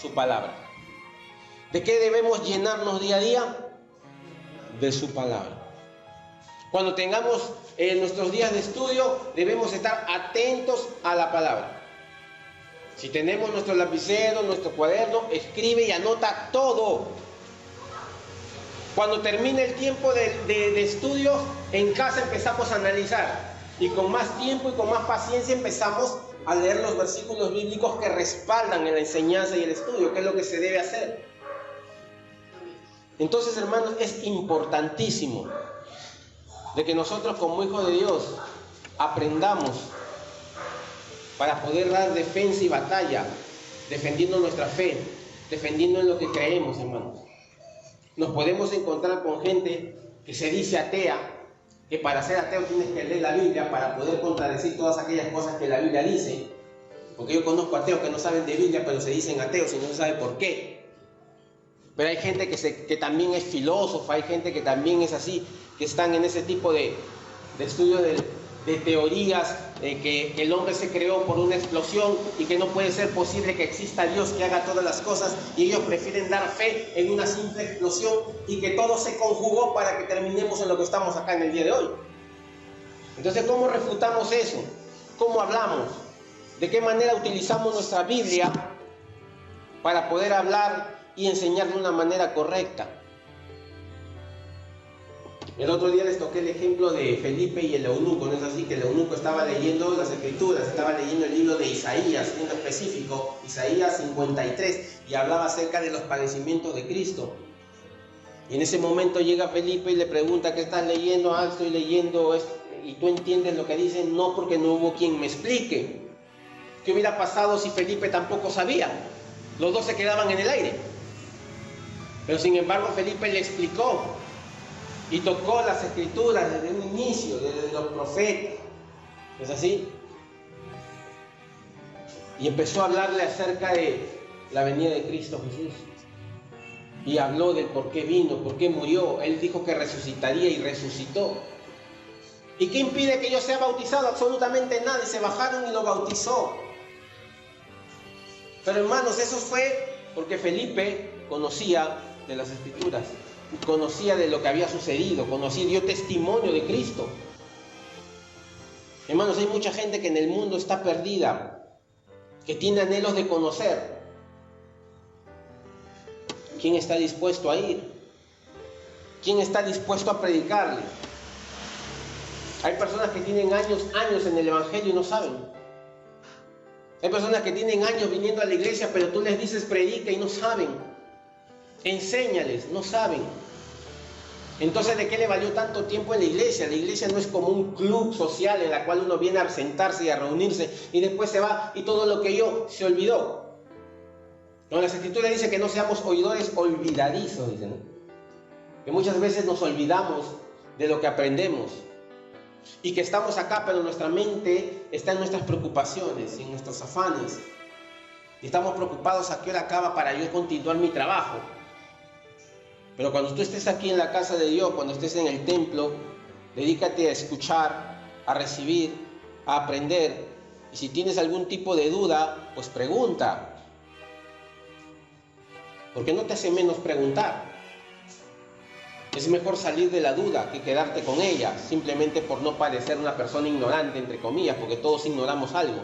Su palabra. ¿De qué debemos llenarnos día a día? De su palabra. Cuando tengamos nuestros días de estudio, debemos estar atentos a la palabra. Si tenemos nuestro lapicero, nuestro cuaderno, escribe y anota todo. Cuando termine el tiempo de estudio, en casa empezamos a analizar. Y con más tiempo y con más paciencia empezamos a leer los versículos bíblicos que respaldan en la enseñanza y el estudio, que es lo que se debe hacer. Entonces, hermanos, es importantísimo de que nosotros como hijos de Dios aprendamos para poder dar defensa y batalla, defendiendo nuestra fe, defendiendo en lo que creemos, hermanos. Nos podemos encontrar con gente que se dice atea, que para ser ateo tienes que leer la Biblia para poder contradecir todas aquellas cosas que la Biblia dice. Porque yo conozco ateos que no saben de Biblia, pero se dicen ateos y no se sabe por qué. Pero hay gente que también es filósofa, hay gente que también es así, que están en ese tipo de estudio de teorías, que el hombre se creó por una explosión y que no puede ser posible que exista Dios que haga todas las cosas, y ellos prefieren dar fe en una simple explosión y que todo se conjugó para que terminemos en lo que estamos acá en el día de hoy. Entonces, ¿cómo refutamos eso? ¿Cómo hablamos? ¿De qué manera utilizamos nuestra Biblia para poder hablar y enseñar de una manera correcta? El otro día les toqué el ejemplo de Felipe y el eunuco. ¿No es así? Que el eunuco estaba leyendo las Escrituras, estaba leyendo el libro de Isaías, en específico, Isaías 53, y hablaba acerca de los padecimientos de Cristo. Y en ese momento llega Felipe y le pregunta: ¿qué estás leyendo? Ah, estoy leyendo esto. ¿Y tú entiendes lo que dice? No, porque no hubo quien me explique. ¿Qué hubiera pasado si Felipe tampoco sabía? Los dos se quedaban en el aire. Pero sin embargo Felipe le explicó y tocó las Escrituras desde un inicio, desde los profetas. ¿Es así? Y empezó a hablarle acerca de la venida de Cristo Jesús. Y habló del por qué vino, por qué murió. Él dijo que resucitaría y resucitó. ¿Y qué impide que yo sea bautizado? Absolutamente nada. Y se bajaron y lo bautizó. Pero hermanos, eso fue porque Felipe conocía de las Escrituras, conocía de lo que había sucedido, dio testimonio de Cristo. Hermanos, hay mucha gente que en el mundo está perdida, que tiene anhelos de conocer. ¿Quién está dispuesto a ir? ¿Quién está dispuesto a predicarle? Hay personas que tienen años en el Evangelio y no saben. Hay personas que tienen años viniendo a la iglesia, pero tú les dices predica y no saben. Enséñales, no saben. Entonces, ¿de qué le valió tanto tiempo en la iglesia? La iglesia no es como un club social en la cual uno viene a sentarse y a reunirse y después se va y todo lo que oyó se olvidó. No, las Escrituras dicen que no seamos oidores olvidadizos, dicen, ¿no? Que muchas veces nos olvidamos de lo que aprendemos y que estamos acá, pero nuestra mente está en nuestras preocupaciones, en nuestros afanes. Y estamos preocupados a qué hora acaba para yo continuar mi trabajo. Pero cuando tú estés aquí en la casa de Dios, cuando estés en el templo, dedícate a escuchar, a recibir, a aprender. Y si tienes algún tipo de duda, pues pregunta. Porque no te hace menos preguntar. Es mejor salir de la duda que quedarte con ella, simplemente por no parecer una persona ignorante, entre comillas, porque todos ignoramos algo.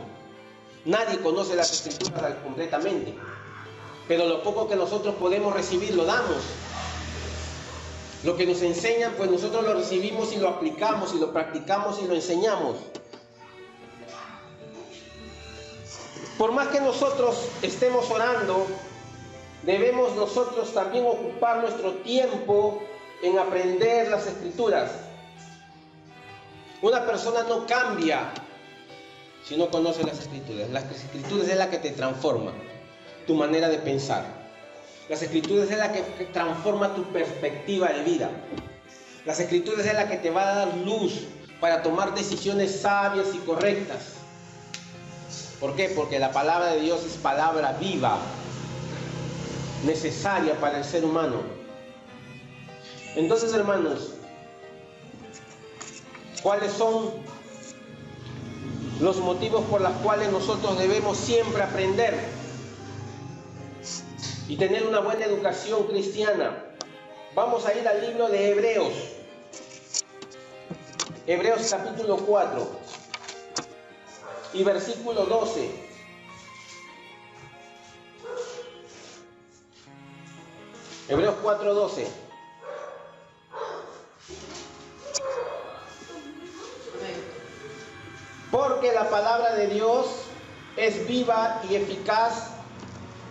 Nadie conoce las Escrituras completamente. Pero lo poco que nosotros podemos recibir lo damos. Lo que nos enseñan, pues nosotros lo recibimos y lo aplicamos y lo practicamos y lo enseñamos. Por más que nosotros estemos orando, debemos nosotros también ocupar nuestro tiempo en aprender las Escrituras. Una persona no cambia si no conoce las Escrituras. Las Escrituras es la que te transforma tu manera de pensar. Las Escrituras es la que transforma tu perspectiva de vida. Las Escrituras es la que te va a dar luz para tomar decisiones sabias y correctas. ¿Por qué? Porque la palabra de Dios es palabra viva, necesaria para el ser humano. Entonces, hermanos, ¿cuáles son los motivos por los cuales nosotros debemos siempre aprender y tener una buena educación cristiana? Vamos a ir al libro de Hebreos. Hebreos capítulo 4 y versículo 12. Hebreos 4:12. Porque la palabra de Dios es viva y eficaz,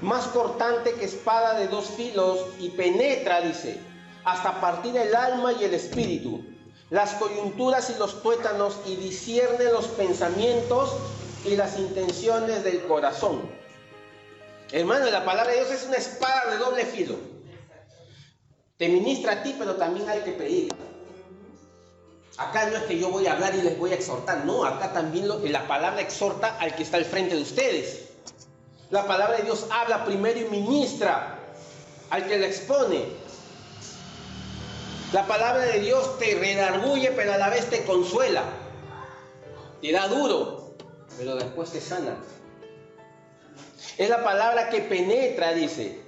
más cortante que espada de dos filos, y penetra, dice, hasta partir el alma y el espíritu, las coyunturas y los tuétanos, y discierne los pensamientos y las intenciones del corazón. Hermano, la palabra de Dios es una espada de doble filo. Te ministra a ti, pero también hay que pedir. Acá no es que yo voy a hablar y les voy a exhortar, no, acá también la palabra exhorta al que está al frente de ustedes. La palabra de Dios habla primero y ministra al que la expone. La palabra de Dios te redarguye, pero a la vez te consuela. Te da duro, pero después te sana. Es la palabra que penetra, dice,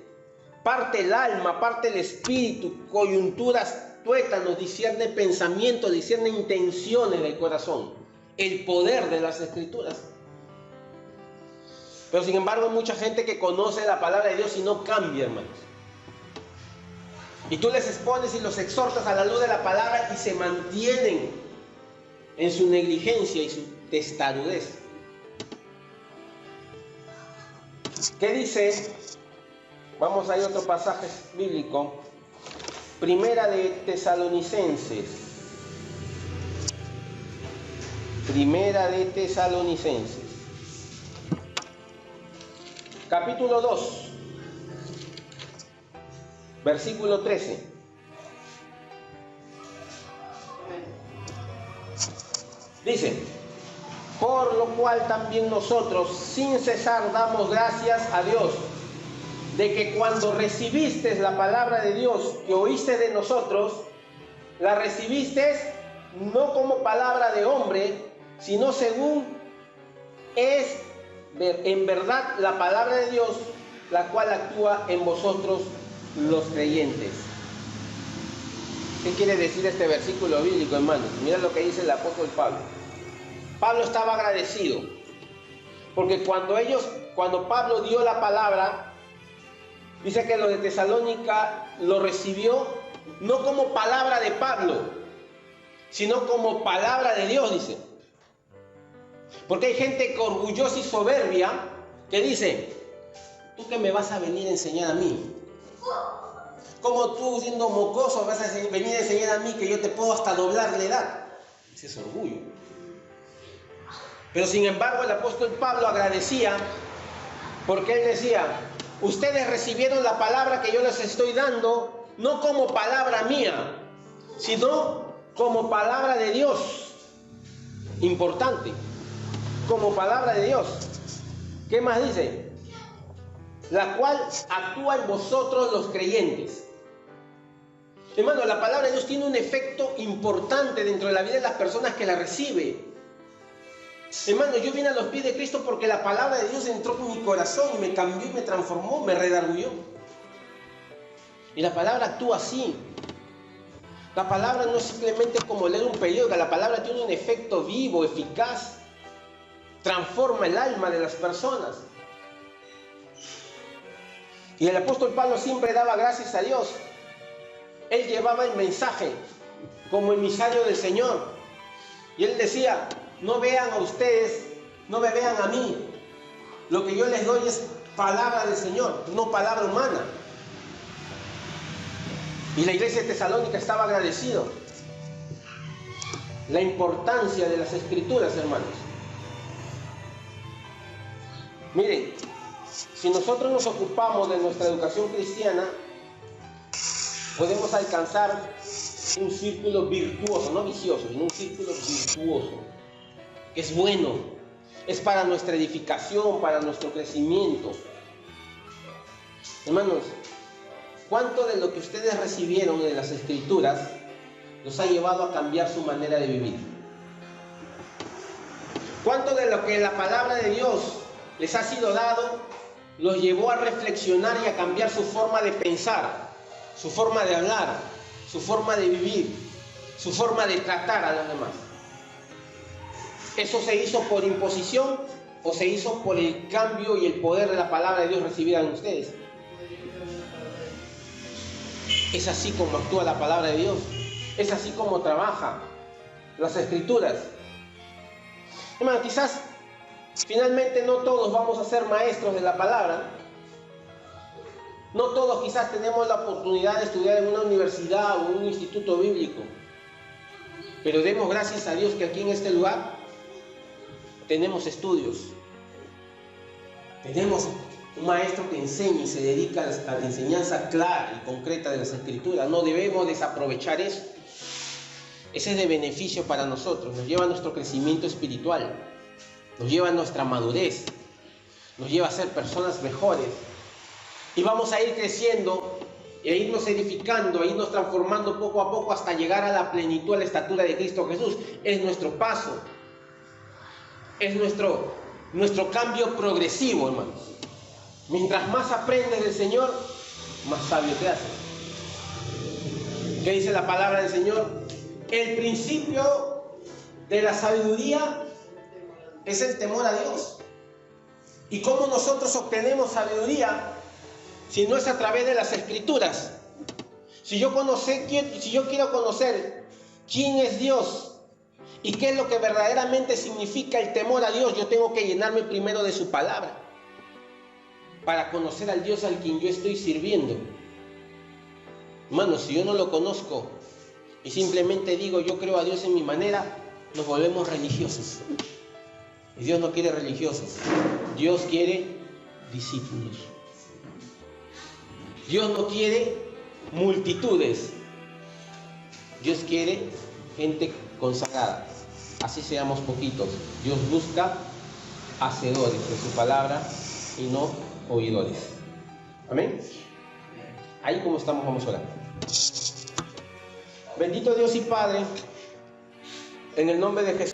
parte el alma, parte el espíritu, coyunturas, tuétanos, discierne pensamientos, discierne intenciones del corazón. El poder de las Escrituras. Pero sin embargo hay mucha gente que conoce la palabra de Dios y no cambia, hermanos. Y tú les expones y los exhortas a la luz de la palabra y se mantienen en su negligencia y su testarudez. ¿Qué dice? Vamos a ir a otro pasaje bíblico. Primera de Tesalonicenses. Primera de Tesalonicenses. Capítulo 2. Versículo 13. Dice: por lo cual también nosotros sin cesar damos gracias a Dios, de que cuando recibiste la palabra de Dios que oíste de nosotros, la recibiste no como palabra de hombre, sino según es en verdad la palabra de Dios, la cual actúa en vosotros los creyentes. ¿Qué quiere decir este versículo bíblico, hermanos? Mira lo que dice el apóstol Pablo. Pablo estaba agradecido, porque cuando Pablo dio la palabra, dice que los de Tesalónica lo recibió no como palabra de Pablo, sino como palabra de Dios, dice. Porque hay gente orgullosa y soberbia que dice: ¿tú qué me vas a venir a enseñar a mí? ¿Cómo tú, siendo mocoso, vas a venir a enseñar a mí que yo te puedo hasta doblar la edad? Ese es orgullo. Pero sin embargo el apóstol Pablo agradecía, porque él decía: ustedes recibieron la palabra que yo les estoy dando no como palabra mía, sino como palabra de Dios. Importante, como palabra de Dios. ¿Qué más dice? La cual actúa en vosotros los creyentes. Hermano, la palabra de Dios tiene un efecto importante dentro de la vida de las personas que la reciben. Hermano, yo vine a los pies de Cristo porque la palabra de Dios entró en mi corazón y me cambió, me transformó, me redarguyó. Y la palabra actúa así. La palabra no es simplemente como leer un periódico, la palabra tiene un efecto vivo, eficaz. transforma el alma de las personas. Y el apóstol Pablo siempre daba gracias a Dios. Él llevaba el mensaje como emisario del Señor. Y él decía, no vean a ustedes, no me vean a mí. Lo que yo les doy es palabra del Señor, no palabra humana. Y la iglesia de Tesalónica estaba agradecido. La importancia de las Escrituras, hermanos. Miren, si nosotros nos ocupamos de nuestra educación cristiana, podemos alcanzar un círculo virtuoso, no vicioso, sino un círculo virtuoso, que es bueno, es para nuestra edificación, para nuestro crecimiento. Hermanos, ¿cuánto de lo que ustedes recibieron de las Escrituras los ha llevado a cambiar su manera de vivir? ¿Cuánto de lo que la palabra de Dios les ha sido dado los llevó a reflexionar y a cambiar su forma de pensar, su forma de hablar, su forma de vivir, su forma de tratar a los demás? ¿Eso se hizo por imposición o se hizo por el cambio y el poder de la palabra de Dios recibida en ustedes? Es así como actúa la palabra de Dios. Es así como trabaja las Escrituras. Hermano, quizás finalmente no todos vamos a ser maestros de la palabra. No todos quizás tenemos la oportunidad de estudiar en una universidad o en un instituto bíblico. Pero demos gracias a Dios que aquí en este lugar tenemos estudios. Tenemos un maestro que enseña y se dedica a la enseñanza clara y concreta de las Escrituras. No debemos desaprovechar eso. Ese es de beneficio para nosotros. Nos lleva a nuestro crecimiento espiritual. Nos lleva a nuestra madurez. Nos lleva a ser personas mejores. Y vamos a ir creciendo, e irnos edificando, e irnos transformando poco a poco hasta llegar a la plenitud, a la estatura de Cristo Jesús. Es nuestro paso. Es nuestro cambio progresivo, hermanos. Mientras más aprendes del Señor, más sabio te hace. ¿Qué dice la palabra del Señor? El principio de la sabiduría es el temor a Dios. ¿Y cómo nosotros obtenemos sabiduría si no es a través de las Escrituras? Si yo quiero conocer quién es Dios y qué es lo que verdaderamente significa el temor a Dios, yo tengo que llenarme primero de su palabra para conocer al Dios al quien yo estoy sirviendo. Hermanos, si yo no lo conozco y simplemente digo yo creo a Dios en mi manera, nos volvemos religiosos. Y Dios no quiere religiosos. Dios quiere discípulos. Dios no quiere multitudes. Dios quiere gente consagrada. Así seamos poquitos. Dios busca hacedores de su palabra y no oidores. Amén. Ahí como estamos, vamos a orar. Bendito Dios y Padre, en el nombre de Jesús.